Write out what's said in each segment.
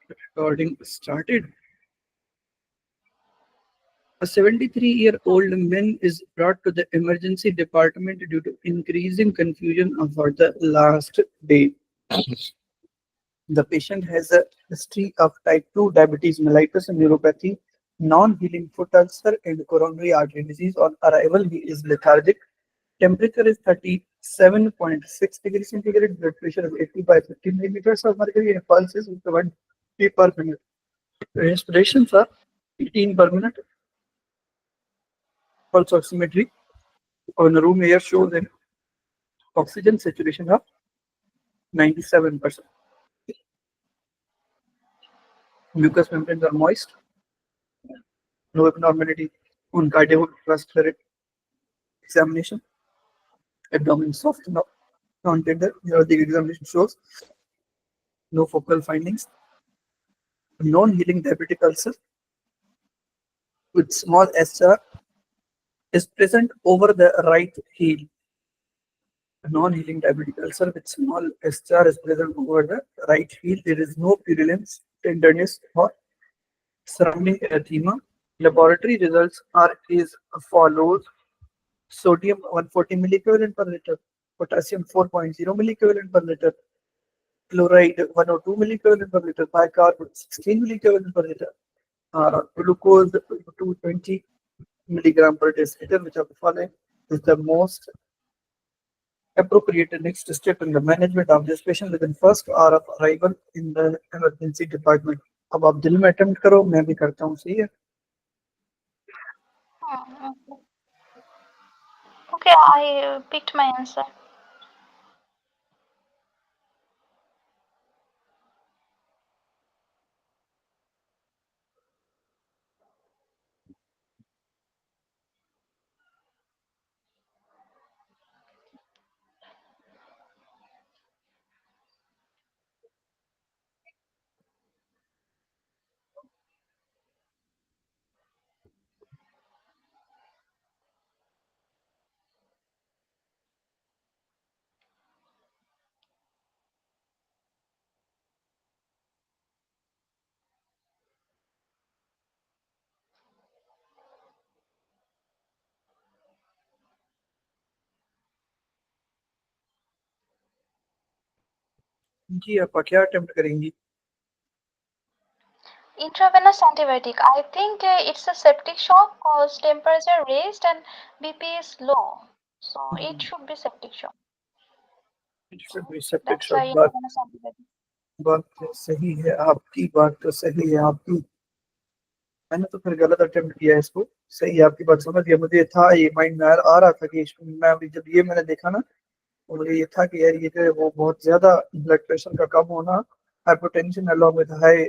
Recording started. A 73-year-old man is brought to the emergency department due to increasing confusion about the last day. The patient has a history of type 2 diabetes mellitus and neuropathy, non-healing foot ulcer, and coronary artery disease. On arrival, he is lethargic. Temperature is 37.6 degrees centigrade. Blood pressure is 80 by 50 millimeters of mercury, and pulse is 1 per minute. Respirations are 18 per minute. Pulse oximetry on room air shows an oxygen saturation of 97%. Mucous membranes are moist. No abnormality on cardiovascular examination. Abdomen soft, non-tender. The examination shows no focal findings. Non-healing diabetic ulcer with small SR is present over the right heel. A non-healing diabetic ulcer with small SR is present over the right heel. There is no purulence, tenderness, or surrounding erythema. Laboratory results are as follows: sodium 140 milliequivalent per liter, potassium 4.0 milliequivalent per liter, chloride 102 milliequivalent per liter, bicarb 16 milliequivalent per liter, glucose 220 milligram per deciliter, which of the following is the most appropriate next step in the management of this patient within first hour of arrival in the emergency department. अब आप दिल में attempt करो, मैं भी करता हूँ, सही है? Okay. Okay, I picked my answer. जी, आप क्या अटेम्प्ट करेंगी? Intravenous antibiotic. I think it's a septic shock because temperature raised and BP is low. So it should be septic shock. Septic That's shock. why intravenous antibiotic. बात तो सही है आपकी, बात तो सही है आपकी. मैंने तो फिर गलत अटेम्प्ट किया है इसको. सही है आपकी बात, समझ गया. मुझे था ये माइंड में आ रहा था कि मैं अभी जब ये मैंने देखा ना, तो मुझे ये था कि यार ये जो है वो बहुत ज्यादा ब्लड प्रेशर का कम होना, hypotension along with high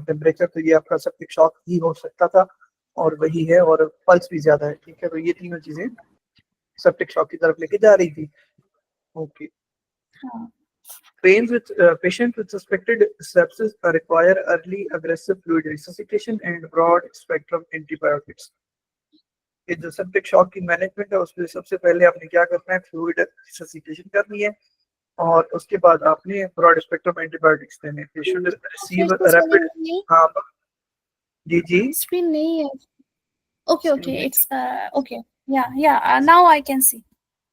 temperature, तो ये आपका सेप्टिक शॉक ही हो सकता था. और वही है, और पल्स भी ज्यादा है. ठीक है, तो ये तीनों चीजें सेप्टिक शॉक की तरफ लेके जा रही थी. Okay. Patients with suspected sepsis require early aggressive fluid resuscitation and broad spectrum antibiotics. ये जो सेप्टिक शॉक की मैनेजमेंट है, उसमें सबसे पहले आपने क्या करना है, फ्लूइड रिससिटेशन करनी है, और उसके बाद आपने ब्रॉड स्पेक्ट्रम एंटीबायोटिक्स देने हैं. They should receive rapid. हाँ जी जी. Screen नहीं है. Okay, it's okay. Yeah. Now I can see.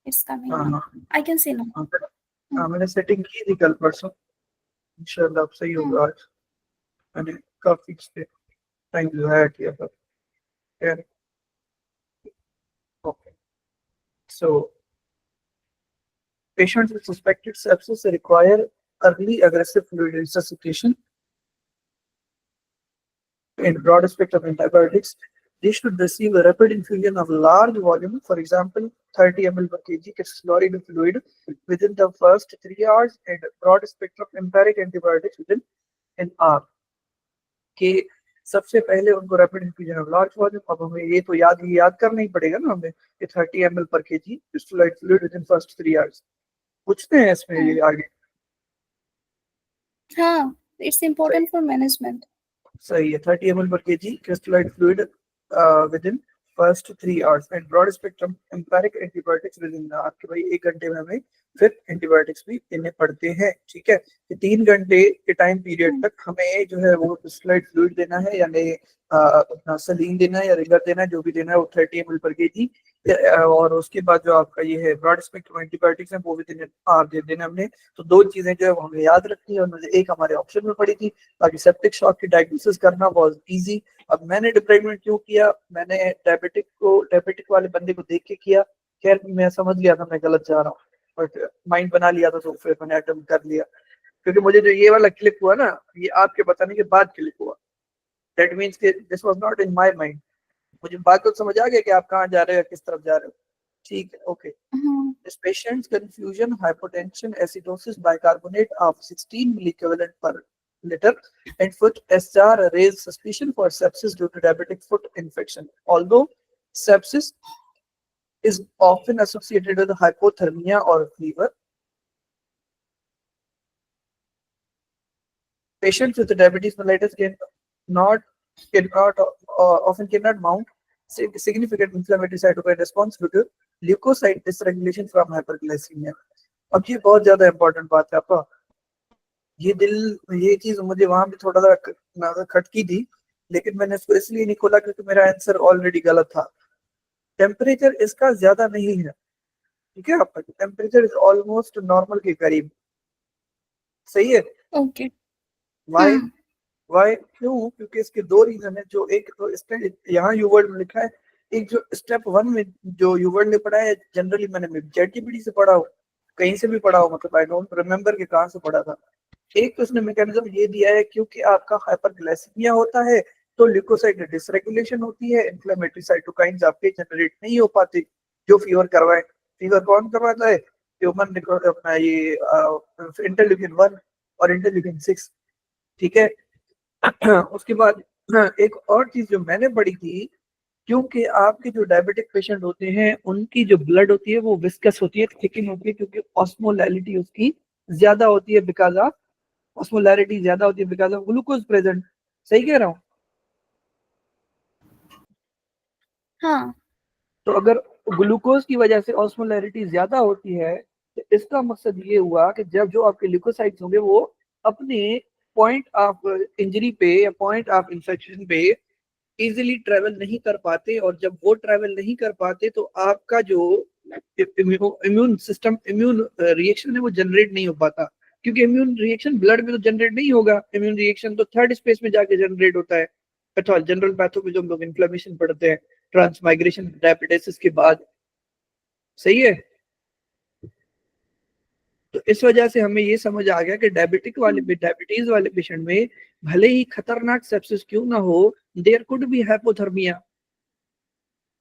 It's coming. हाँ I can see now. हाँ, मैंने सेटिंग की थी कल परसों. इंशाल्लाह अब सही होगा आज. मैंने काफी टाइम ज़ाया किया था. Okay. So, patients with suspected sepsis require early aggressive fluid resuscitation and broad spectrum antibiotics. They should receive a rapid infusion of large volume, for example, 30 ml per kg crystalloid fluid within the first 3 hours, and broad spectrum empiric antibiotics within an hour. के सबसे पहले उनको rapid infusion of large volume. अब हमें ये तो याद करना ही पड़ेगा ना हमें कि 30 ml per kg crystalloid fluid within first 3 hours. पूछते हैं इसमें ये आगे. हाँ, it's important for management. सही है. 30 ml per kg crystalloid fluid within first 3 hours and broad spectrum empiric antibiotics within आपके भाई 1 घंटे में हमें फिर एंटीबायोटिक्स भी देने पड़ते हैं, ठीक है। कि 3 घंटे के टाइम पीरियड तक हमें जो है वो स्लाइड फ्लूइड देना है, यानी अपना सलीन देना है या रिंगर देना है, जो भी देना है वो 30 ml पर केजी। और उसके बाद जो आपका ये है ब्रॉड स्पेक्ट्रम एंटीबायोटिक्स है वो भी दे देना हमने। तो 2 चीजें जो है वो हमें याद रखनी है, और एक हमारे ऑप्शन में पड़ी थी। बाकी सेप्टिक शॉक की डायग्नोसिस करना बहुत इजी। अब मैंने डिप्रेगमेंट क्यों किया, मैंने डायबिटिक वाले बंदे को देख के किया। खैर मैं समझ लिया था मैं गलत जा रहा हूँ, बट माइंड बना लिया था तो फिर मैंने अटेम्प्ट कर लिया। क्योंकि मुझे जो ये वाला क्लिक हुआ ना, ये आपके बताने के बाद क्लिक हुआ। दैट मीन्स कि this was not in my mind. मुझे बात तो समझ आ गया कि आप कहाँ जा रहे हो, किस तरफ जा रहे हो, ठीक है, okay. This patient's confusion, hypotension, acidosis, bicarbonate of 16 milliequivalent per liter, and foot SR raised suspicion for sepsis due to diabetic foot infection. Although sepsis is often associated with hypothermia or fever, patients with diabetes mellitus often cannot mount significant inflammatory cytokine response due to leukocyte dysregulation from hyperglycemia. अब ये बहुत ज्यादा important बात है आपका। ये चीज मुझे वहां भी थोड़ा सा खटकी थी, लेकिन मैंने इसको इसलिए नहीं खोला क्योंकि मेरा आंसर ऑलरेडी गलत था। टेम्परेचर इसका ज्यादा नहीं है, ठीक है। आपका टेम्परेचर इज ऑलमोस्ट नॉर्मल के करीब, सही है। ओके। वाई क्यों? क्योंकि इसके 2 रीजन है। जो एक तो यहाँ यूवर्ड में लिखा है, एक जो स्टेप 1 में जो यूवर्ड ने पढ़ा है, जनरली मैंने चैटजीपीटी से पढ़ा हो, कहीं से भी पढ़ा हो, मतलब आई डोंट रिमेम्बर कि कहाँ से पढ़ा था। एक तो उसने मैकेनिज्म ये दिया है क्योंकि आपका हाइपरग्लाइसीमिया होता है तो ल्यूकोसाइट डिसरेगुलेशन होती है, इन्फ्लेमेटरी साइटोकाइंस आपके जनरेट नहीं हो पाते जो फीवर करवाए। फीवर कौन करवाता है? ह्यूमन अपना ये इंटरल्यूकिन 1 और इंटरल्यूकिन 6, ठीक है। उसके बाद एक और चीज जो मैंने पढ़ी थी, क्योंकि आपके जो डायबिटिक पेशेंट होते हैं उनकी जो ब्लड होती है वो विस्कस होती है, थिकिन होती है, क्योंकि ऑस्मोलैरिटी उसकी ज्यादा होती है बिकॉज ऑफ ऑस्मोलैरिटी ज्यादा होती है बिकॉज ऑफ ग्लूकोज प्रेजेंट। सही कह रहा हूँ? हाँ। तो अगर ग्लूकोज की वजह से ऑस्मोलैरिटी ज्यादा होती है तो इसका मकसद ये हुआ कि जब जो आपके ल्यूकोसाइट्स होंगे वो अपने पॉइंट ऑफ इंजरी पे या पॉइंट ऑफ इंफेक्शन पे इजीली ट्रेवल नहीं कर पाते, और जब वो ट्रेवल नहीं कर पाते तो आपका जो इम्यून सिस्टम इम्यून रिएक्शन है वो जनरेट नहीं हो पाता। क्योंकि इम्यून रिएक्शन ब्लड में तो जनरेट नहीं होगा, इम्यून रिएक्शन तो थर्ड स्पेस में जाके जनरेट होता है। जनरल पैथो में जो हम लोग इन्फ्लेमेशन पढ़ते हैं ट्रांसमाइग्रेशन डायबिटीज के बाद, सही है। तो इस वजह से हमें ये समझ आ गया कि डायबिटीज वाले पेशेंट में भले ही खतरनाक सेप्सिस क्यों ना हो, there could be hypothermia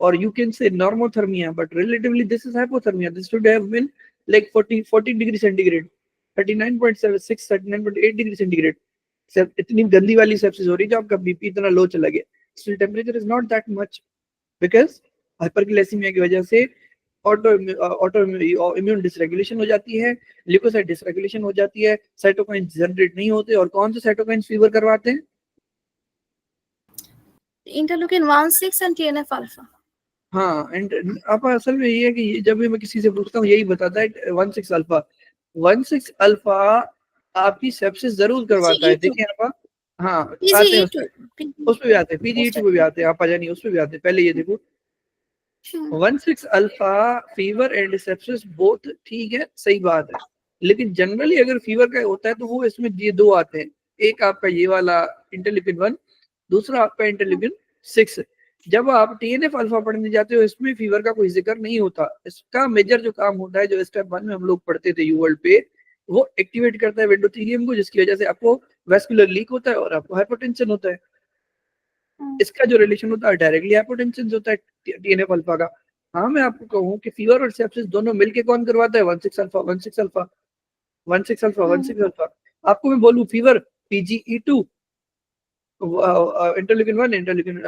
or you can say normothermia, but relatively this is hypothermia. This should have been like 40 degree centigrade, 39.76 39.8 degree centigrade. इतनी गंदी वाली सेप्सिस हो रही है जो आपका बीपी इतना लो चला गया। Still temperature is not that much because hyperglycaemia की वजह से ऑटो इम्यून डिसरेगुलेशन हो जाती है, ल्यूकोसाइट डिसरेगुलेशन हो जाती है, साइटोकाइंस जनरेट नहीं होते। और कौन से साइटोकाइंस फीवर करवाते हैं? इंटरलूकिन 1-6 एंड टीएनएफ अल्फा। हाँ, एंड आप असल में ये है कि जब भी मैं किसी से पूछता हूँ यही बताता है 1-6 अल्फा। 1-6 अल्फा आपकी सेप्सिस जरूर करवाता है। देखिए आप, हाँ आते हैं उस पे भी आते हैं, PGE2 पे भी आते हैं, आप जानिए उस पे भी आते हैं। पहले ये देखो 1-6 alpha fever and sepsis both ठीक है, सही बात है। लेकिन जनरली अगर फीवर का होता है तो वो इसमें ये 2 आते हैं, एक आपका ये वाला इंटरल्यूकिन 1, दूसरा आपका इंटरल्यूकिन 6। जब आप TNF अल्फा पढ़ने जाते हो इसमें फीवर का कोई जिक्र नहीं होता। इसका मेजर जो काम होता है, जो स्टेप 1 में हम लोग पढ़ते थे यूवर्ल्ड पे, वो एक्टिवेट करता है वेंडोथेलियम को, जिसकी वजह से आपको वेस्कुलर लीक होता है और आपको हाइपोटेंशन होता है। इसका जो रिलेशन होता है डायरेक्टली हाइपोटेंशन होता है TNF अल्फा का। हाँ, मैं आपको कहूँ कि फीवर और सेप्सिस दोनों मिलके कौन करवाता है? 1-6 अल्फा 1-6 अल्फा 1-6 अल्फा 1-6 अल्फा। आपको मैं बोलूँ फीवर PGE2 इंटरल्यूकिन 1 इंटरल्यूकिन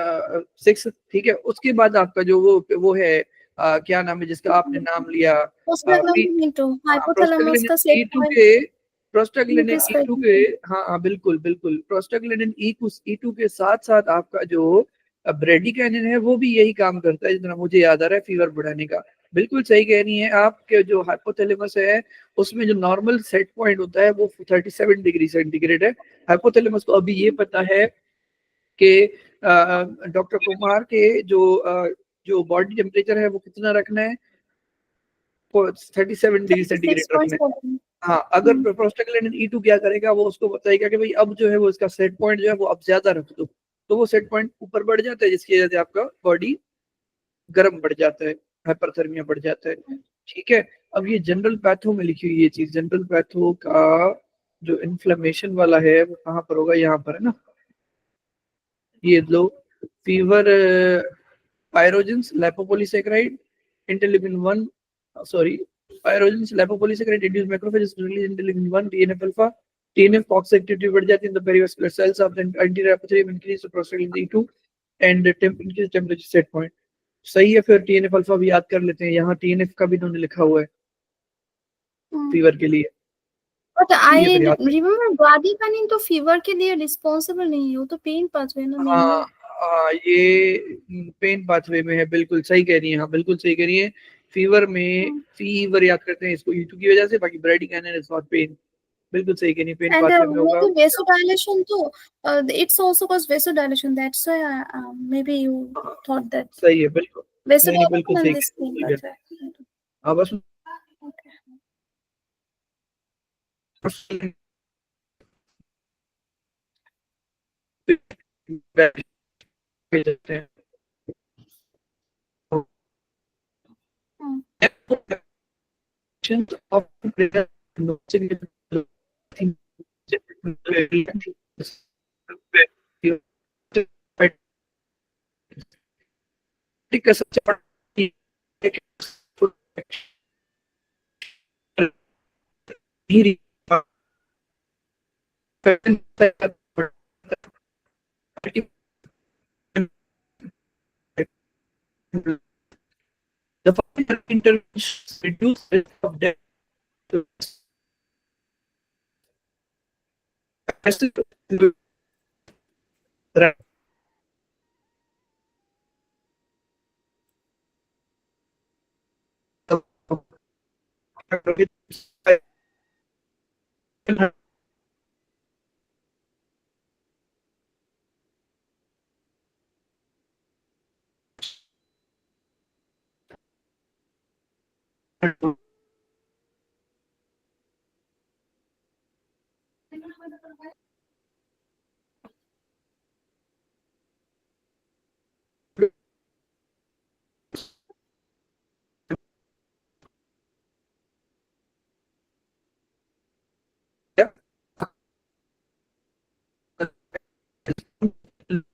6, ठीक है। उसके बाद आपका जो वो है क्या नाम है जिसका आपने नाम लिया, प्रोस्टाग्लैंडिन E2 के, हाँ बिल्कुल बिल्कुल, प्रोस्टाग्लैंडिन E2 के साथ साथ आपका जो अब ब्रेडिकाइनिन है वो भी यही काम करता है, जितना मुझे याद आ रहा है, फीवर बढ़ाने का। बिल्कुल सही कह रही है आप कि जो हाइपोथैलेमस है उसमें जो नॉर्मल सेट पॉइंट होता है वो 37 डिग्री सेंटीग्रेड है। हाइपोथैलेमस को अभी ये पता है कि डॉक्टर कुमार के जो बॉडी टेम्परेचर है वो कितना रखना है, 37 डिग्री सेंटीग्रेड रखना है। 36.7. हाँ, अगर प्रोस्टाग्लैंडिन E2 क्या करेगा, वो उसको बताएगा कि भाई अब जो है वो इसका सेट पॉइंट जो है वो अब ज्यादा रख दो, तो वो सेट पॉइंट ऊपर बढ़ जाता है, जिसकी वजह से आपका बॉडी गर्म बढ़ जाता है, हाइपरथर्मिया बढ़ जाता है। ठीक है, अब ये जनरल पैथो में लिखी हुई ये चीज, जनरल पैथो का जो इन्फ्लेमेशन वाला है वो कहाँ पर होगा, यहाँ पर है ना, ये लो, fever, pyrogens, lipopolysaccharide, interleukin 1, sorry, pyrogens, lipopolysaccharide induce macrophages release interleukin 1, TNF alpha, TNF COX activity बढ़ जाती है in the perivascular cells of the anterior epithelium, increase prostaglandin E2 and increase temperature set point. सही है, फिर TNF alpha भी याद कर लेते हैं, यहाँ टीएनएफ का भी इन्होंने लिखा हुआ है फीवर के लिए, But ये I फिर याद। remember ब्राडिकाइनिन तो फीवर के लिए रिस्पॉन्सिबल नहीं है, वो तो पेन पाथवे ना हाँ मेनली। हाँ, ये पेन पाथवे में है, बिल्कुल सही कह रही है, हाँ बिल्कुल सही कह रही है। फीवर में फीवर याद करते हैं इसको E2 की वजह से, बाकी ब्रेडिकाइनिन इज नॉट पेन, बिल्कुल सही कह रही है, पेन And पाथवे में होगा। maybe vasodilation too. It's also cause vasodilation. That's why maybe you हाँ, thought that सही है, बिल्कुल, नहीं बिल्कुल vasodilation सही and कह this रही pain है, pathway. हाँ बस Okay. जाते हैं। Hmm. of the final interventions reduce risk of death.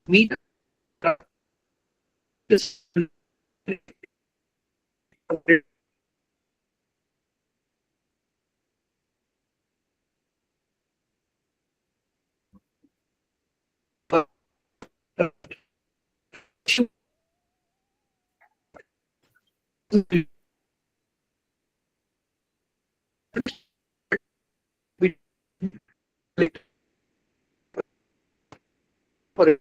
meet this for it.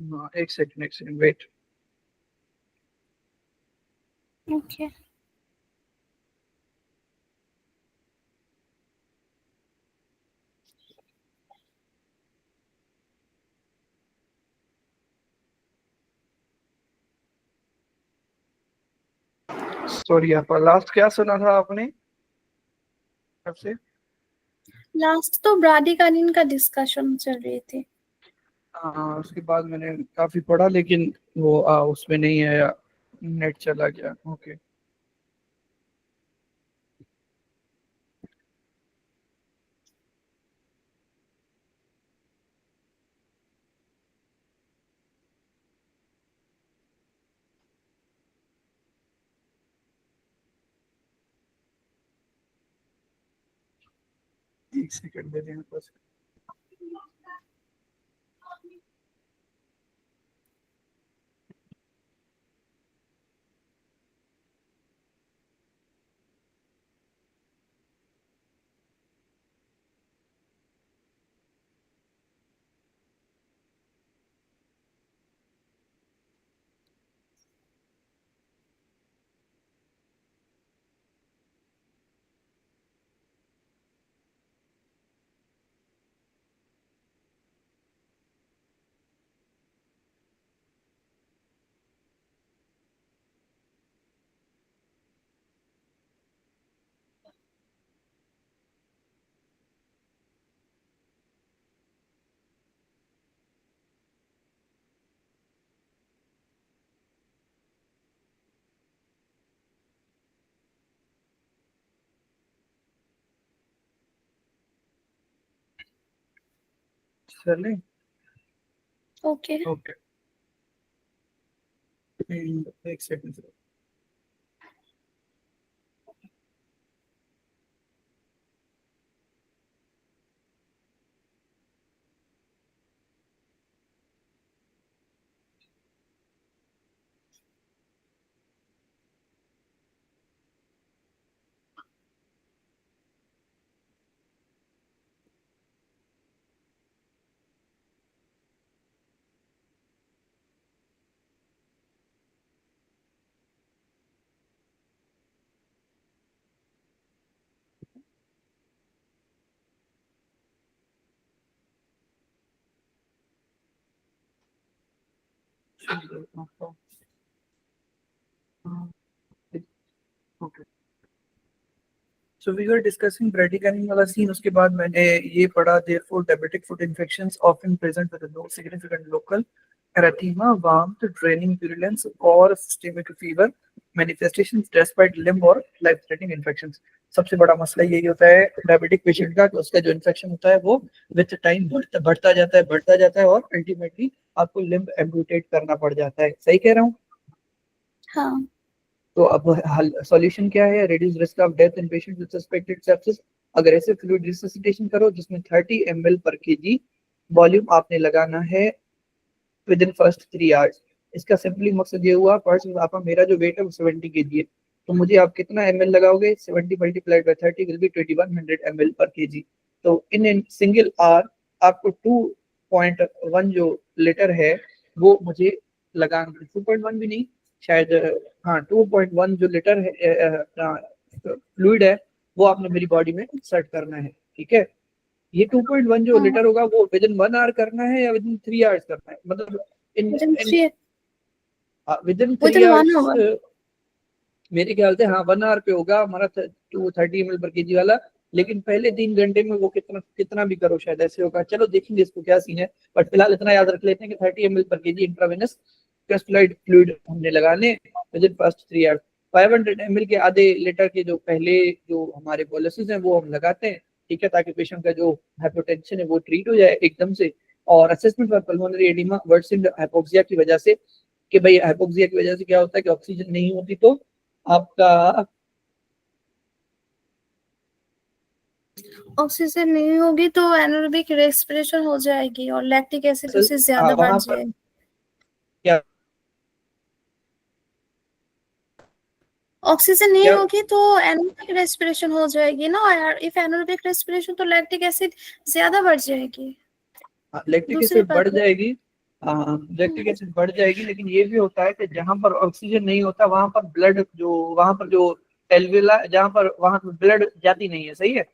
हाँ, एक सेकंड वेट। ओके सॉरी, आपका लास्ट क्या सुना था आपने सबसे? लास्ट तो ब्राडिकानिन का डिस्कशन चल रही थी। उसके बाद मैंने काफी पढ़ा, लेकिन वो उसमें नहीं आया, नेट चला गया। ओके। एक सेकंड दे दें बस। चलें। ओके ओके, एक second. Okay, so we were discussing bradykinin वाला सीन। उसके बाद मैंने ये पढ़ा, therefore diabetic foot infections often present with no significant local erythema, warmth, draining purulence or systemic fever manifestations despite limb or life threatening infections। सबसे बड़ा मसला यही होता है डायबिटिक पेशेंट का कि उसका जो इन्फेक्शन होता है वो विद टाइम बढ़ता जाता है और अल्टीमेटली आपको लिम्ब एम्पुटेट करना पड़ जाता है। सही कह रहा हूँ? हाँ तो अब सॉल्यूशन क्या है? Reduce risk of death in patient with suspected sepsis. Aggressive fluid resuscitation करो जिसमें 30 ml पर केजी वॉल्यूम आपने लगाना है विद इन फर्स्ट 3 आवर्स। इसका सिंपली मकसद ये हुआ, फर्स्ट आपका मेरा जो वेट है वो 70 kg है, तो मुझे आप कितना ml लगाओगे? 70 multiplied by 30 will be 2100 ml पर केजी। तो इन सिंगल आवर आपको 2.1 जो लीटर है वो मुझे लगाना, 2.1 भी नहीं शायद, हाँ 2.1 जो लीटर है फ्लूइड है वो आपने मेरी बॉडी में इंसर्ट करना है। ठीक है, ये 2.1 जो हाँ लीटर होगा वो विद इन 1 आवर करना है या विद इन 3 आवर्स करना है? मतलब इन within three with in within 3 hours 1 hour। मेरे ख्याल से। हाँ, 1 आवर पे होगा हमारा 230 ml पर केजी वाला, लेकिन पहले 3 घंटे में वो कितना कितना भी करो शायद ऐसे होगा। चलो देखेंगे इसको क्या सीन है, बट फिलहाल इतना याद रख लेते हैं कि 30 ml पर केजी इंट्रावेनस क्रिस्टलाइड फ्लूइड हमने लगाने with in first 3 hours. 500 ml के आधे लीटर के जो पहले जो हमारे पॉलिसीज हैं वो हम लगाते हैं, ठीक है, ताकि पेशेंट का जो हाइपोटेंशन है वो ट्रीट हो जाए एकदम से। और assessment for pulmonary oedema worsened hypoxia की वजह से, कि भाई हाइपोक्सिया की वजह से क्या होता है कि ऑक्सीजन नहीं होती तो आपका ऑक्सीजन नहीं होगी तो एनारोबिक रेस्पिरेशन हो जाएगी और लैक्टिक एसिडोसिस ज्यादा बढ़ वहां पर जाएगी। क्या ऑक्सीजन नहीं क्या होगी तो एनारोबिक रेस्पिरेशन हो जाएगी ना यार। इफ एनारोबिक रेस्पिरेशन तो लैक्टिक एसिड ज्यादा बढ़ जाएगी। लैक्टिक दूसरी एसिड बढ़ बात है। जाएगी। लैक्टिक एसिड बढ़ जाएगी, लेकिन ये भी होता है कि जहां पर ऑक्सीजन नहीं होता वहां पर ब्लड जो वहां पर जो एल्विला जहां पर वहां पर ब्लड जाती नहीं है, सही है,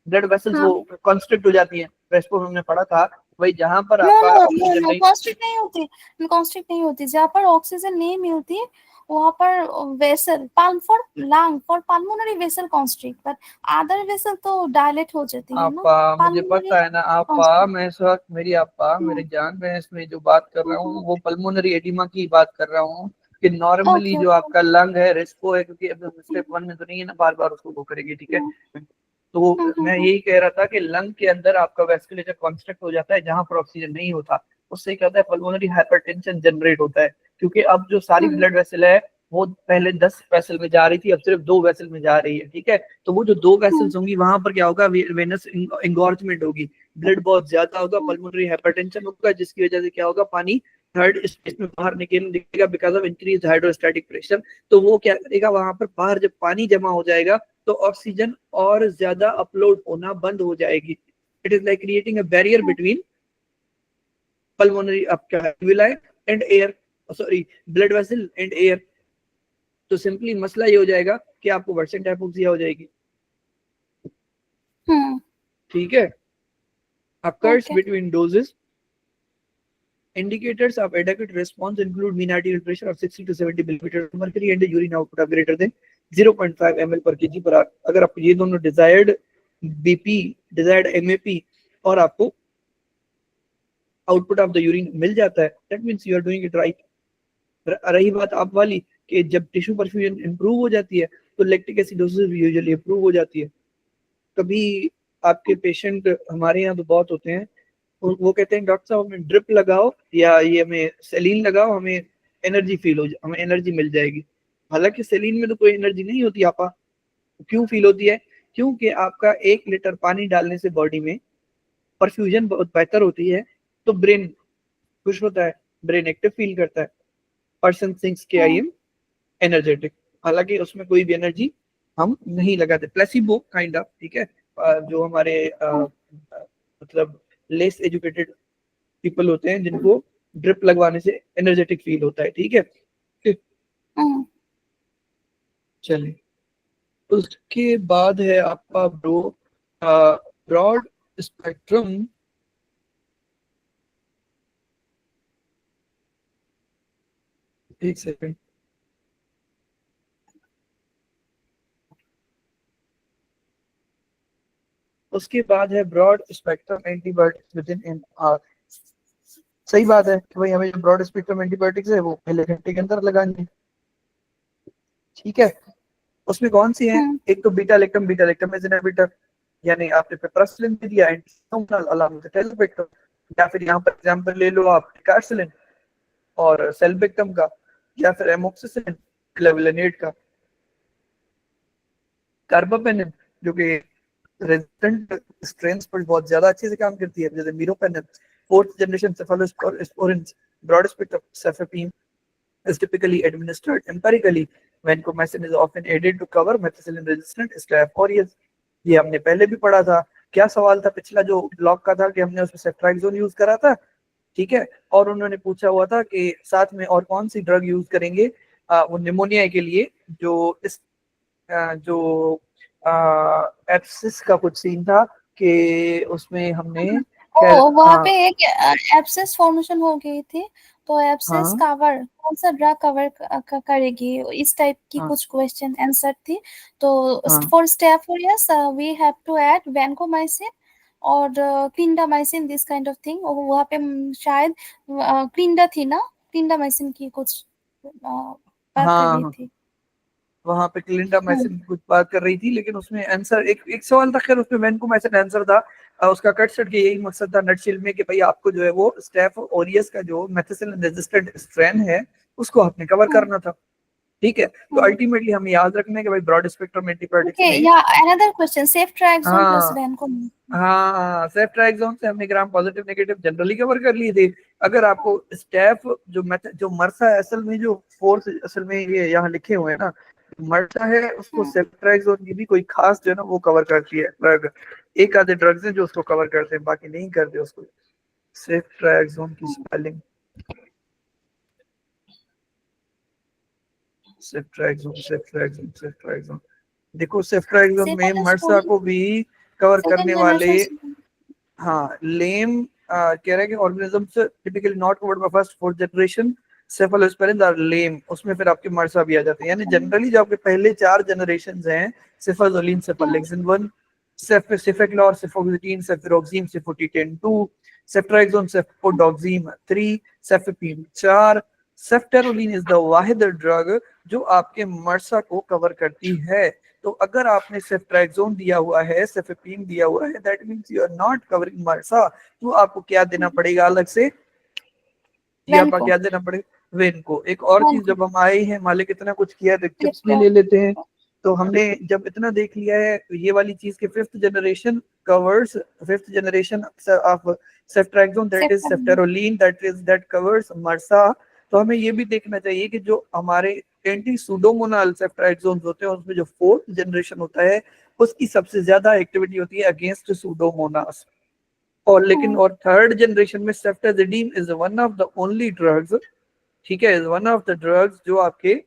ब्लड वेसल्स हाँ। वो कॉन्स्ट्रिक्ट हो जाती है, रेस्पो हमने पढ़ा था। वही जहां पर नो आपका नो नो ऑक्सीजन नो, नहीं, कॉन्स्ट्रिक्ट नहीं होती, कॉन्स्ट्रिक्ट नहीं होती। जहाँ पर ऑक्सीजन नहीं मिलती वहाँ पर vessel palm for lung for pulmonary vessel constrict, but other vessel तो डायलेट हो जाती है ना। आपा मुझे पल्मोनरी पता है ना आपा, कॉन्स्ट्रिक्ट। मैं इस वक्त मेरी आपा मेरे जान में इसमें जो बात कर रहा हूँ वो पल्मोनरी एडिमा की बात कर रहा हूँ, कि नॉर्मली ओके जो ओके। आपका लंग है रेस्पो है, क्योंकि अब स्टेप 1 में तो नहीं है ना, बार बार उसको वो करेंगे, ठीक है। तो मैं यही कह रहा था कि लंग के अंदर आपका वेस्कुलेचर कॉन्स्ट्रिक्ट हो जाता है जहां पर ऑक्सीजन नहीं होता, उससे क्या होता है, पल्मोनरी हाइपरटेंशन जनरेट होता है, क्योंकि अब जो सारी ब्लड वेसल है वो पहले 10 वेसल में जा रही थी, अब सिर्फ 2 वेसल में जा रही है, ठीक है। तो वो जो 2 वेसल्स होंगी वहां पर क्या होगा, वेनस इंगॉर्जमेंट होगी, ब्लड बहुत ज्यादा होगा, पल्मोनरी हाइपरटेंशन होगा, जिसकी वजह से क्या होगा, पानी थर्ड स्पेस में बाहर निकलने दिखेगा because of increase hydrostatic pressure. तो वो क्या करेगा, वहां पर बाहर जब पानी जमा हो जाएगा तो ऑक्सीजन और ज्यादा अपलोड होना बंद हो जाएगी। It is like creating a barrier between pulmonary आपका alveoli and air, sorry blood vessel and air. तो सिंपली मसला ये हो जाएगा कि आपको वर्सेंट हाइपोक्सिया हो जाएगी, ठीक है। occurs okay. between doses. Indicators of adequate response include mean arterial pressure of 60 to 70 millimeter mercury and a urine output of greater than 0.5 ml per kg per hour। अगर आपको ये दोनों डिजायर्ड बीपी, डिजायर्ड एमएपी और आपको output of the urine मिल जाता है, that means you are doing it right. रही बात आप वाली कि जब टिश्यू परफ्यूजन इंप्रूव हो जाती है तो लैक्टिक एसिडोसिस भी यूजुअली इंप्रूव हो जाती है। कभी आपके पेशेंट हमारे यहाँ तो बहुत होते हैं, वो कहते हैं डॉक्टर साहब हमें ड्रिप लगाओ या ये हमें सेलीन लगाओ, हमें एनर्जी फील हो हमें एनर्जी मिल जाएगी। हालांकि सेलीन में तो कोई एनर्जी नहीं होती आपा। क्यों फील होती है? क्योंकि आपका 1 लीटर पानी डालने से बॉडी में परफ्यूजन बहुत बेहतर होती है, तो ब्रेन खुश होता है, ब्रेन एक्टिव फील करता है, पर्सन थिंक्स के आई एम एनर्जेटिक। हालांकि उसमें कोई भी एनर्जी हम नहीं लगाते, प्लेसिबो काइंड ऑफ, ठीक है। जो हमारे मतलब लेस एजुकेटेड पीपल होते हैं जिनको ड्रिप लगवाने से एनर्जेटिक फील होता है, ठीक है। चलिए, उसके बाद है आपका ब्रो ब्रॉड स्पेक्ट्रम। एक सेकंड, उसके बाद है broad spectrum antibiotics within hour. सही बात है कि भाई हमें जो ब्रॉड स्पेक्ट्रम एंटीबायोटिक्स है वो पहले घंटे के अंदर लगानी है, ठीक है। उसमें कौन सी है? एक तो बीटा लेक्टम इज इनहिबिटर, यानी आपने पिपरासिलिन दे दिया एंटीसोमनल अलॉन्ग विद टेलपेक्टम, या फिर यहाँ पर एग्जांपल ले लो आप कार्सिलिन और सेल्बेक्टम का, या फिर एमोक्सिसिलिन क्लेवेलिनेट का, कार्बापेनिन जो कि रेजिस्टेंट स्ट्रेन्स पर बहुत ज्यादा अच्छे से काम करती है, जैसे meropenem, fourth generation cephalosporin, broad spectrum cefepime is typically administered empirically when comycin is often added to cover methicillin resistant staph aureus। ये हमने पहले भी पढ़ा था। क्या सवाल था पिछला जो ब्लॉक का था कि हमने उसमें सेफ्ट्राक्सोन यूज करा था, ठीक है, और उन्होंने पूछा हुआ था कि साथ में और कौन सी ड्रग यूज करेंगे वो निमोनिया के लिए, जो इस जो एप्सिस का कुछ सीन था कि उसमें हमने खैर ओ वहाँ पे एक एब्सेस फॉर्मेशन हो गई थी, तो एब्सेस हाँ कवर कौन सा ड्रग कवर करेगी, इस टाइप की हाँ कुछ क्वेश्चन आंसर थी। तो हाँ for step yes we have to add vancomycin और clindamycin, this kind of thing. और वहाँ पे शायद क्लिंडा थी ना, क्लिंडामाइसिन की कुछ बात कर रही हाँ थी। वहां पे क्लिंडामाइसिन की कुछ बात कर रही थी, लेकिन उसमें आंसर एक सवाल था, खैर उसमें वैनकोमाइसिन आंसर था। उसका कट सट के यही मकसद था नटशिल में कि भाई आपको जो है वो स्टेफ ओरियस का जो मेथिसिलिन रेजिस्टेंट स्ट्रेन है उसको आपने कवर करना था, ठीक है। तो अल्टीमेटली हमें याद रखना है कि भाई ब्रॉड स्पेक्ट्रम एंटीबायोटिक्स ओके, में या अनदर क्वेश्चन, सेफ्ट्राक्सोन प्लस हाँ वैनकोमाइसिन। हाँ सेफ्ट्राक्सोन से हमने gram positive negative generally cover कर लिए थे। अगर आपको स्टेफ जो मरसा है, असल में जो फोर्स असल में ये यहाँ लिखे हुए हैं ना, मरसा है उसको सेफ्ट्राक्सोन की भी कोई खास जो है ना वो कवर करती है ड्रग। एक आधे ड्रग्स हैं जो उसको कवर करते हैं, बाकी नहीं करते उसको। सेफ्ट्राक्सोन की स्पेलिंग, सेफ्ट्राक्सोन। देखो सेफ्ट्राक्सोन में मर्सा को भी कवर करने वाले, हाँ लेम कह रहा है कि organisms typically not covered by first fourth generation cephalosporin are lame, उसमें फिर आपके मर्सा भी आ जाते हैं। यानी जनरली जो आपके पहले 4 जनरेशन हैं, सेफाजोलिन, सेफालेक्सिन 1, सेफेक्लॉर, सेफोक्सिटीन, सेफिरोक्सिम, सेफोटिटेन 2, सेफ्ट्राक्सोन, सेफोडोक्सिम 3, सेफेपीम 4। सेफ्टेरोलिन इज द वाहिद ड्रग जो आपके मर्सा को कवर करती है। तो अगर आपने सेफ्ट्राक्सोन दिया हुआ है, सेफेपीम दिया हुआ है, that means you are not covering MRSA. तो आपको क्या देना पड़ेगा अलग से, जी आपका क्या देना पड़ेगा, वेन को। एक और चीज, जब हम आए हैं मालिक इतना कुछ किया तो टिप्स भी ले लेते हैं। तो हमने जब इतना देख लिया है ये वाली चीज के fifth generation covers, fifth generation of ceftriaxone that is ceftaroline, that covers MRSA. तो हमें ये भी देखना चाहिए कि जो हमारे एंटी सुडोमोनाल सेफ्ट्राक्सोन होते हैं उसमें जो फोर्थ जनरेशन होता है उसकी सबसे ज्यादा एक्टिविटी होती है अगेंस्ट सुडोमोनास। और लेकिन और थर्ड जनरेशन में ceftazidime is one of the only drugs, ठीक है, is one of the drugs जो आपके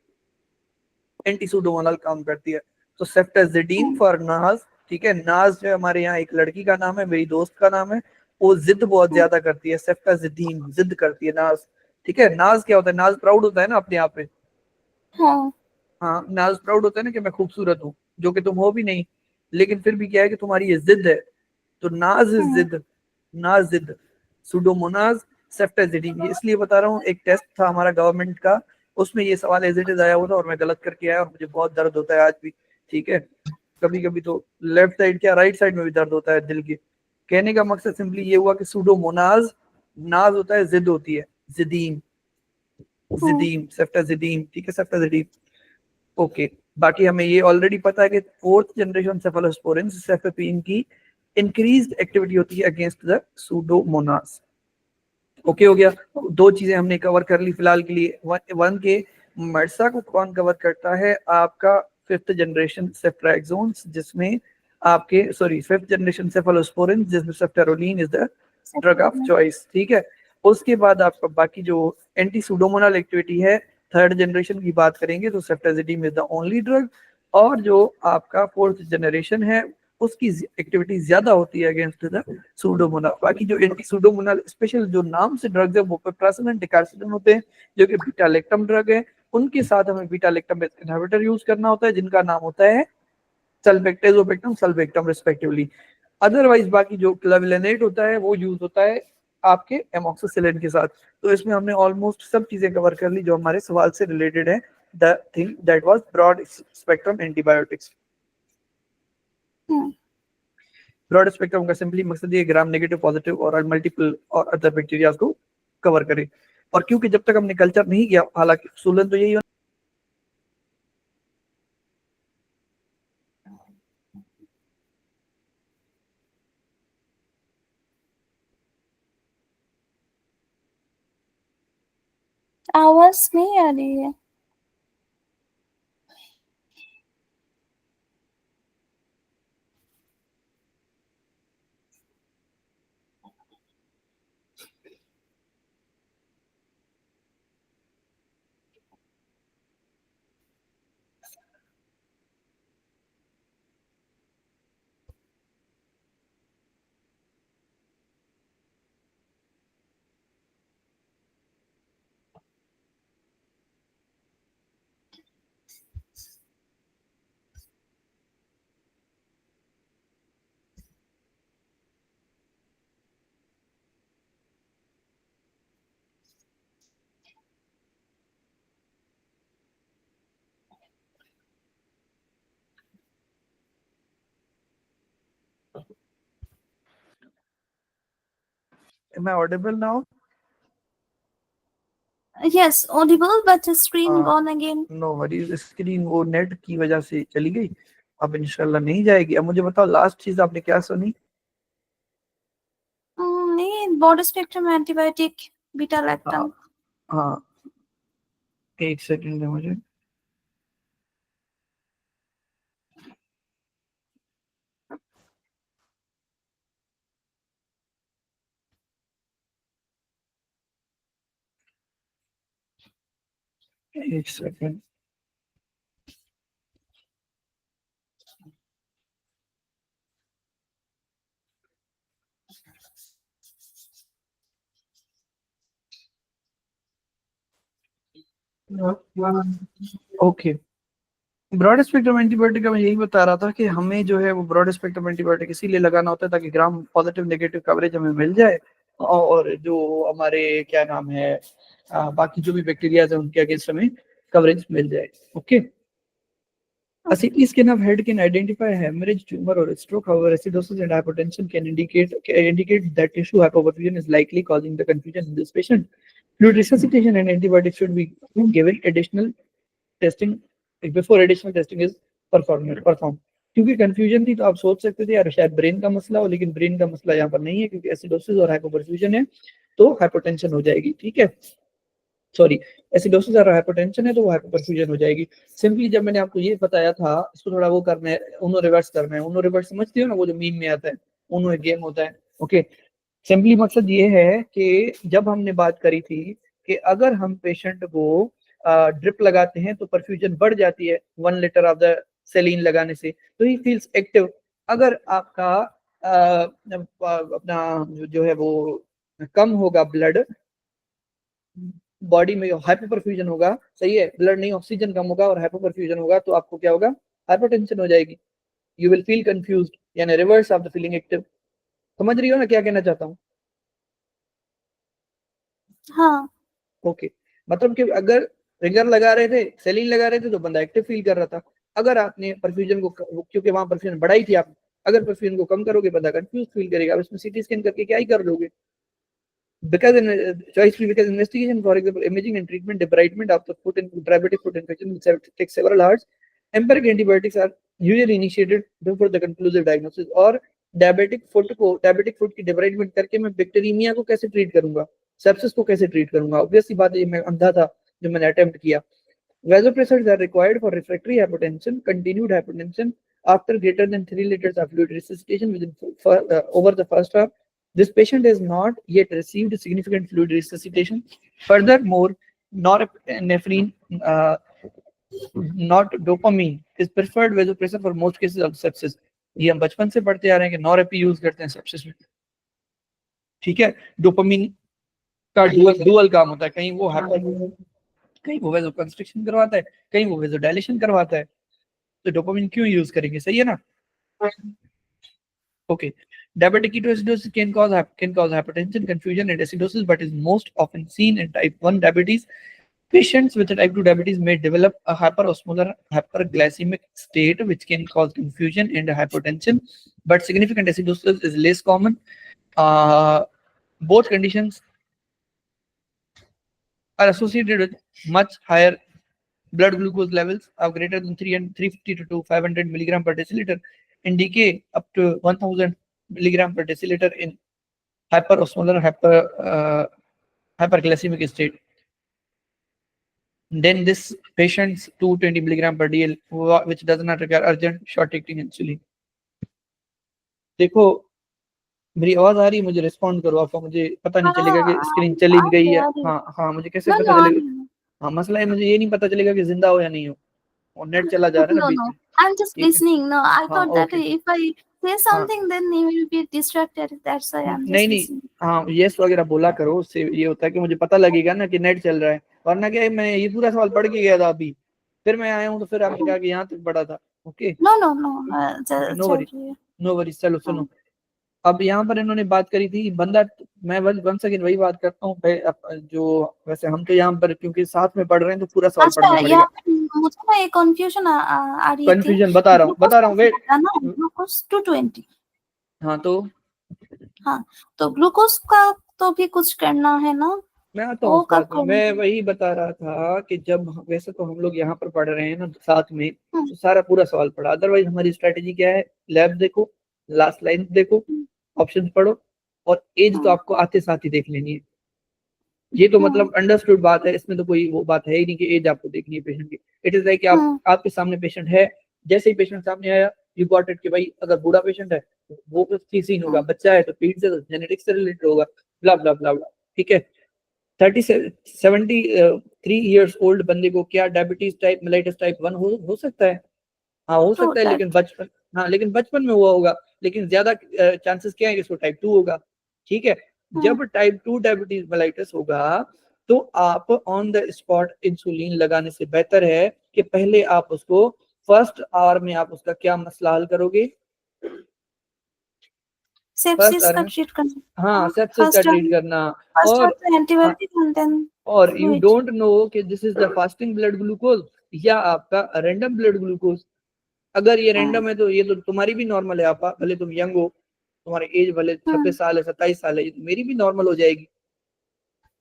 एंटी सुडोमोनाल काम करती है। तो सेफ्टाजिडीन फॉर नाज, ठीक है, नाज जो हमारे यहाँ एक लड़की का नाम है, मेरी दोस्त का नाम है, वो जिद बहुत ज्यादा करती है, सेफ्टाजिडीन जिद करती है नाज, ठीक है। नाज क्या होता है, नाज प्राउड होता है ना अपने आप पे, हाँ हाँ नाज प्राउड होता है ना कि मैं खूबसूरत हूँ, जो कि तुम हो भी नहीं, लेकिन फिर भी क्या है कि तुम्हारी ये जिद है। तो नाज इज जिद, नाज जिद, सुडोमोनाज, सेफ्टाजिडीन। ये इसलिए बता रहा हूँ, एक टेस्ट था हमारा गवर्नमेंट का, उसमें ये सवाल एज इट इज आया हुआ था और मैं गलत करके आया और मुझे बहुत दर्द होता है आज भी, ठीक है। कभी कभी तो लेफ्ट साइड क्या राइट साइड में भी दर्द होता है दिल के। कहने का मकसद सिंपली ये हुआ कि सुडोमोनाज, नाज होता है जिद होती है, जिदीन, जिदीन सेफ्टाजिडीन, ठीक है, सेफ्टाजिडीन। ओके, बाकी हमें ये ऑलरेडी पता है कि फोर्थ जनरेशन सेफलोस्पोरिन सेफेपीन की इंक्रीज्ड एक्टिविटी होती है अगेंस्ट द सूडोमोनास। ओके हो गया, दो चीजें हमने कवर कर ली फिलहाल के लिए। वन के मर्सा को कौन कवर करता है, आपका फिफ्थ जनरेशन सेफ्ट्राक्सोन्स जिसमें आपके सॉरी फिफ्थ जनरेशन सेफलोस्पोरिन जिसमें ceftaroline is the drug of choice, ठीक है। उसके बाद आपका बाकी जो एंटी सुडोमोनल एक्टिविटी है थर्ड जनरेशन की बात करेंगे तो ceftazidime is the only drug. और जो आपका फोर्थ जनरेशन है उसकी एक्टिविटी ज्यादा होती है अगेंस्ट द सुडोमोनाल। बाकी जो एंटी सुडोमोनाल स्पेशल जो नाम से ड्रग्स है वो पेप्रासिन एंड डिकार्सिडिन होते हैं जो कि बीटा लैक्टम ड्रग है। उनके साथ हमें बीटा लैक्टम इनहिबिटर यूज करना होता है जिनका नाम होता है सल्फेक्टेजोपेक्टम, सल्फेक्टम रिस्पेक्टिवली। अदरवाइज बाकी जो क्लाविलेनेट होता है वो यूज होता है आपके एमोक्सिसिलिन के साथ। तो इसमें हमने ऑलमोस्ट सब चीजें कवर कर ली जो हमारे सवाल से रिलेटेड है, the thing that was broad spectrum antibiotics. Broad spectrum का सिंपली मकसद ये ग्राम नेगेटिव, पॉजिटिव और मल्टीपल और अदर बैक्टीरिया को कवर करे। और क्योंकि जब तक हमने कल्चर नहीं किया, हालांकि सोलन तो यही आवाज नहीं आ रही है। Am I audible now? Yes, audible, but the screen gone again. No worries, screen वो नेट की वजह से चली गई, अब इंशाल्लाह नहीं जाएगी। अब मुझे बताओ लास्ट चीज आपने क्या सुनी? नहीं, broad spectrum antibiotic beta lactam. हाँ एक सेकंड है मुझे, एक second, okay. Broad spectrum antibiotic का मैं यही बता रहा था कि हमें जो है वो ब्रॉड स्पेक्ट्रम एंटीबायोटिक इसीलिए लगाना होता है ताकि ग्राम पॉजिटिव नेगेटिव कवरेज हमें मिल जाए, और जो हमारे क्या नाम है बाकी जो भी बैक्टीरिया है उनके अगेंस्ट हमें कवरेज मिल जाए। Okay. A CT scan of head can identify hemorrhage, tumor, or stroke. However, acidosis and hypotension can indicate that tissue hypoperfusion is likely causing the confusion in this patient. Fluid resuscitation and antibiotics should be given additional testing before additional testing is performed. क्योंकि confusion थी तो आप सोच सकते थे यार शायद brain का मसला हो, लेकिन ब्रेन का मसला यहाँ पर नहीं है क्योंकि एसिडोसिस और हाइपोपरफ्यूजन है तो हाइपोटेंशन हो जाएगी। ठीक है, सॉरी, एसिडोसिस और हाइपोटेंशन है तो वो हाइपोपरफ्यूजन हो जाएगी। सिंपली जब मैंने आपको ये बताया था इसको थोड़ा वो करना है, उनो रिवर्स करना है। उनो रिवर्स समझते हो ना, वो जो मीम में आता है, उनो एक गेम होता है। ओके, सिंपली मकसद ये है कि जब हमने बात करी थी कि अगर हम पेशेंट को ड्रिप लगाते हैं तो परफ्यूजन बढ़ जाती है 1 लीटर ऑफ द सेलिन लगाने से, तो ही फील्स एक्टिव। अगर आपका अपना जो है वो कम होगा ब्लड बॉडी में, हाइपोपरफ्यूजन होगा, सही है, ब्लड नहीं ऑक्सीजन कम होगा और हाइपोपरफ्यूजन होगा तो आपको क्या होगा, हाइपोटेंशन हो जाएगी। यू विल फील कंफ्यूज्ड, यानी reverse of the feeling active. समझ रही हो ना क्या कहना चाहता हूँ? हाँ। ओके, मतलब कि अगर रिंगर लगा रहे थे, सेलिन लगा रहे थे तो बंदा एक्टिव फील कर रहा था। अगर आपने परफ्यूजन को, क्योंकि वहां परफ्यूजन बढ़ाई थी आप, अगर परफ्यूजन को कम करोगे बंदा कंफ्यूज फील करेगा। अब इसमें सीटी स्कैन करके क्या ही कर लोगे? Because investigation, for example, imaging and treatment, debridement of the foot and diabetic foot infection will take several hours. Empiric antibiotics are usually initiated before the conclusive diagnosis. और diabetic foot की debridement करके मैं bacteria को कैसे treat करूंगा, sepsis को कैसे treat करूंगा? ऑब्वियसली बात है, मैं अंधा था जो मैंने अटेम्प्ट किया। Vasopressors are required for refractory hypotension, continued hypotension after greater than 3 liters of fluid resuscitation within over the first hour. This patient has not yet received significant fluid resuscitation. Furthermore, norepinephrine, not dopamine, is preferred vasopressor for most cases of sepsis. ये हम बचपन से पढ़ते आ रहे हैं कि नॉरेपी use करते हैं सेप्सिस में। ठीक है, डोपामिन का डुअल काम होता है, कहीं वो कहीं वो वेजो कंस्ट्रिक्शन करवाता है, कहीं वो वेजो डायलेशन करवाता है, तो डोपामिन क्यों यूज करेंगे? सही है ना? Okay, diabetic ketoacidosis can cause hypertension, confusion, and acidosis, but is most often seen in type 1 diabetes. Patients with type 2 diabetes may develop a hyperosmolar hyperglycemic state, which can cause confusion and hypotension, but significant acidosis is less common. Both conditions are associated with much higher blood glucose levels of greater than 350 to 500 milligram per deciliter, and decay up to 1000 milligram per deciliter in hyperosmolar hyperglycemic state. Then this patient's 220 milligram per dl, which does not require urgent short acting insulin. देखो मेरी आवाज आ रही है, मुझे respond करो, आपका मुझे पता नहीं चलेगा कि स्क्रीन चली गई है। हाँ हाँ, मुझे कैसे पता चलेगा? हाँ, मसला है मुझे ये नहीं पता चलेगा कि जिंदा हो या नहीं हो, और नेट चला जा रहा है ना बीच में। I'm just listening. No, I thought that okay. if I say something, then you will be distracted. That's why I'm just नहीं listening. हाँ, यस वगैरह बोला करो, उससे ये होता है कि मुझे पता लगेगा ना कि नेट चल रहा है। वरना क्या है, मैं ये पूरा सवाल पढ़ के गया था अभी, फिर मैं आया हूँ तो फिर आपने कहा कि यहाँ तक पढ़ा था। Okay, No. No worries. चलो सुनो, अब यहाँ पर इन्होंने बात करी थी बंदा, मैं वंस अगेन वही बात करता हूँ, जो वैसे हम तो यहाँ पर क्योंकि साथ में पढ़ रहे हैं तो पूरा सवाल अच्छा, पढ़ना पड़ेगा। यहाँ पे मुझे ना एक कंफ्यूजन आ रही थी। कंफ्यूजन बता रहा हूँ वेट। ग्लूकोज 220। हाँ तो ग्लूकोज का तो भी कुछ करना है ना? मैं आता हूँ उस बात में। मैं वही बता रहा था कि जब वैसे तो हम लोग यहाँ पर पढ़ रहे हैं ना साथ में, तो सारा पूरा सवाल पढ़ा। अदरवाइज हमारी स्ट्रेटेजी क्या है, लैब देखो, लास्ट लाइन देखो, ऑप्शंस पढ़ो, और एज तो आपको आते साथ ही देख लेनी है। ये तो मतलब अंडरस्टूड बात है, इसमें तो कोई वो बात है ही नहीं कि एज आपको देखनी है पेशेंट की। इट इज लाइक आपके सामने पेशेंट है, जैसे ही पेशेंट सामने आया यू गॉट इट कि भाई अगर बूढ़ा पेशेंट है तो वो कुछ सीन होगा, बच्चा है तो पीठ से जेनेटिक्स से रिलेटेड होगा, ब्ला ब्ला ब्ला ब्ला। ठीक है, 73 ईयर्स ओल्ड बंदे को क्या डायबिटीज टाइप मेलाइटिस टाइप 1 हो सकता है? हाँ हो तो सकता है, लेकिन बचपन में हुआ होगा, लेकिन ज्यादा चांसेस क्या है कि इसको टाइप 2 होगा। ठीक है, जब टाइप 2 डायबिटीज मेलाइटिस होगा तो आप ऑन द स्पॉट इंसुलिन लगाने से बेहतर है कि पहले आप उसको फर्स्ट आवर में आप उसका क्या मसला हल करोगे? सेप्सिस का ट्रीट करना, हाँ, सेप्सिस का ट्रीट करना। फर्स्ट और तो एंटीबायोटिक एंड देन और यू डोंट नो कि this is the fasting blood glucose या आपका रैंडम ब्लड ग्लूकोज। अगर ये रैंडम है तो ये तो तुम्हारी भी नॉर्मल है, आपा भले तुम यंग हो, तुम्हारी एज भले 26 साल है 27 साल है, ये तो मेरी भी नॉर्मल हो जाएगी।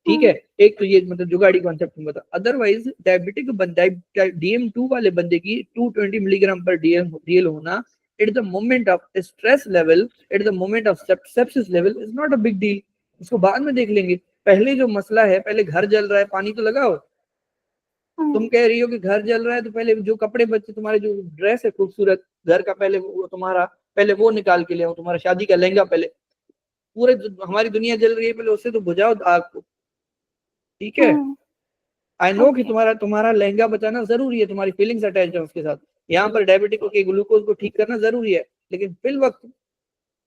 ठीक है, एक तो ये मतलब जुगाड़ी कॉन्सेप्ट में बता। अदरवाइज डायबिटिक DM2 वाले बंदे की 220 मिलीग्राम पर डीएल होना at the moment of stress level, at the moment of sepsis level is not a big deal. उसको बाद में देख लेंगे, पहले जो मसला है, पहले घर जल रहा है, पानी तो लगाओ। तुम कह रही हो कि घर जल रहा है तो पहले जो कपड़े बच्चे, तुम्हारे जो ड्रेस है खूबसूरत घर का, पहले वो तुम्हारा पहले वो निकाल के ले आओ, तुम्हारा शादी का लहंगा पहले। पूरे हमारी दुनिया जल रही है, पहले उससे तो बुझाओ आग को। ठीक है, आई नो कि तुम्हारा लहंगा बचाना जरूरी है, तुम्हारी फीलिंग्स अटैच है उसके साथ। यहाँ पर डायबिटिक के ग्लूकोज को ठीक करना जरूरी है, लेकिन फिल वक्त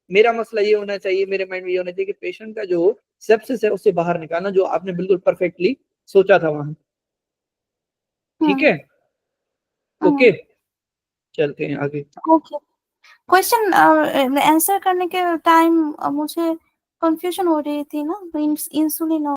मेरा मसला ये होना चाहिए, मेरे माइंड में ये होना चाहिए कि पेशेंट का जो सेप्सिस है उससे बाहर निकालना, जो आपने बिल्कुल परफेक्टली सोचा था वहां। ठीक है, ओके, चलते हैं आगे। ओके, क्वेश्चन आंसर करने के टाइम मुझे कंफ्यूजन हो रही थी ना, इंसुलिन